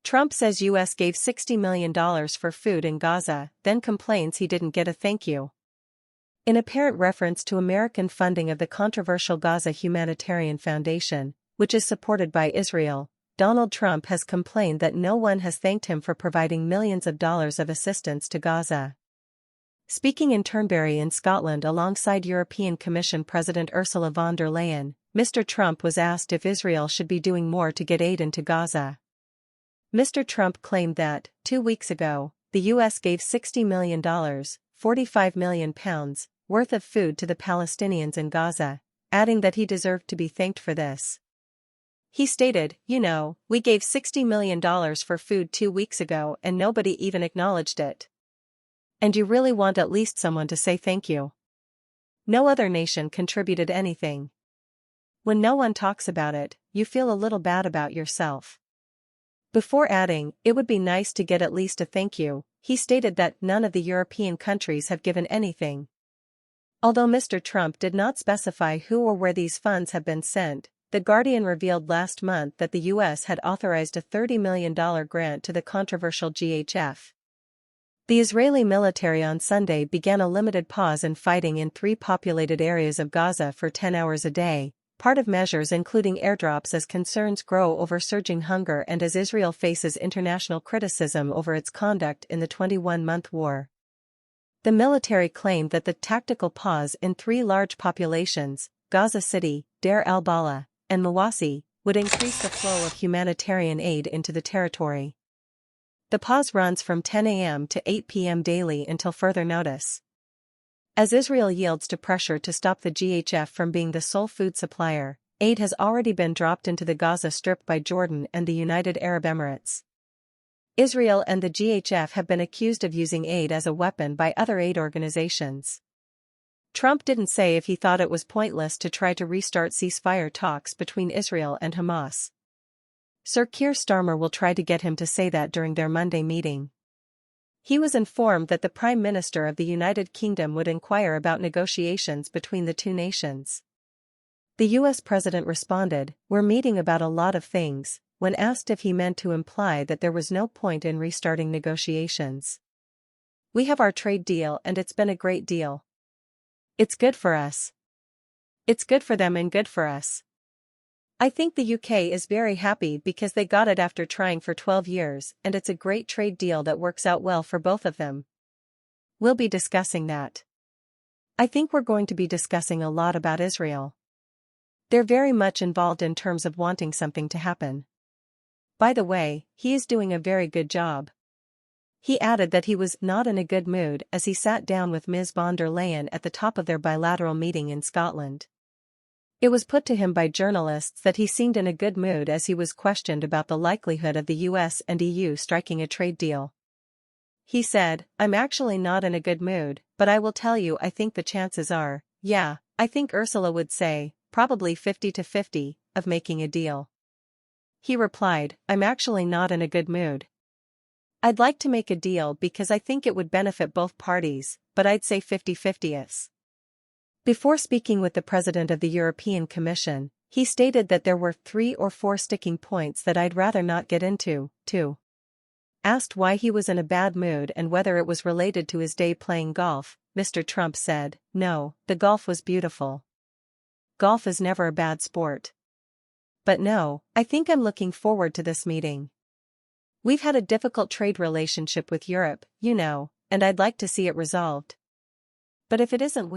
Trump says U.S. gave $60 million for food in Gaza, then complains he didn't get a thank you. In apparent reference to American funding of the controversial Gaza Humanitarian Foundation, which is supported by Israel, Donald Trump has complained that no one has thanked him for providing millions of dollars of assistance to Gaza. Speaking in Turnberry in Scotland alongside European Commission President Ursula von der Leyen, Mr. Trump was asked if Israel should be doing more to get aid into Gaza. Mr. Trump claimed that, 2 weeks ago, the U.S. gave $60 million, £45 million, worth of food to the Palestinians in Gaza, adding that he deserved to be thanked for this. He stated, we gave $60 million for food 2 weeks ago and nobody even acknowledged it. And you really want at least someone to say thank you. No other nation contributed anything. When no one talks about it, you feel a little bad about yourself. Before adding, it would be nice to get at least a thank you, he stated that none of the European countries have given anything. Although Mr. Trump did not specify who or where these funds have been sent, The Guardian revealed last month that the U.S. had authorized a $30 million grant to the controversial GHF. The Israeli military on Sunday began a limited pause in fighting in 3 populated areas of Gaza for 10 hours a day, part of measures including airdrops as concerns grow over surging hunger and as Israel faces international criticism over its conduct in the 21-month war. The military claimed that the tactical pause in 3 large populations, Gaza City, Deir al-Balah, and Mawasi, would increase the flow of humanitarian aid into the territory. The pause runs from 10 a.m. to 8 p.m. daily until further notice. As Israel yields to pressure to stop the GHF from being the sole food supplier, aid has already been dropped into the Gaza Strip by Jordan and the United Arab Emirates. Israel and the GHF have been accused of using aid as a weapon by other aid organizations. Trump didn't say if he thought it was pointless to try to restart ceasefire talks between Israel and Hamas. Sir Keir Starmer will try to get him to say that during their Monday meeting. He was informed that the Prime Minister of the United Kingdom would inquire about negotiations between the 2 nations. The U.S. President responded, "We're meeting about a lot of things," when asked if he meant to imply that there was no point in restarting negotiations. "We have our trade deal and it's been a great deal. It's good for us. It's good for them and good for us. I think the UK is very happy because they got it after trying for 12 years and it's a great trade deal that works out well for both of them. We'll be discussing that. I think we're going to be discussing a lot about Israel. They're very much involved in terms of wanting something to happen. By the way, he is doing a very good job." He added that he was not in a good mood as he sat down with Ms. von der Leyen at the top of their bilateral meeting in Scotland. It was put to him by journalists that he seemed in a good mood as he was questioned about the likelihood of the US and EU striking a trade deal. He said, "I'm actually not in a good mood, but I will tell you I think the chances are, yeah, I think Ursula would say, probably 50-50, of making a deal." He replied, "I'm actually not in a good mood. I'd like to make a deal because I think it would benefit both parties, but I'd say 50-50-ish." Before speaking with the President of the European Commission, he stated that there were 3 or 4 sticking points that I'd rather not get into, too. Asked why he was in a bad mood and whether it was related to his day playing golf, Mr. Trump said, "No, the golf was beautiful. Golf is never a bad sport. But no, I think I'm looking forward to this meeting. We've had a difficult trade relationship with Europe, and I'd like to see it resolved. But if it isn't,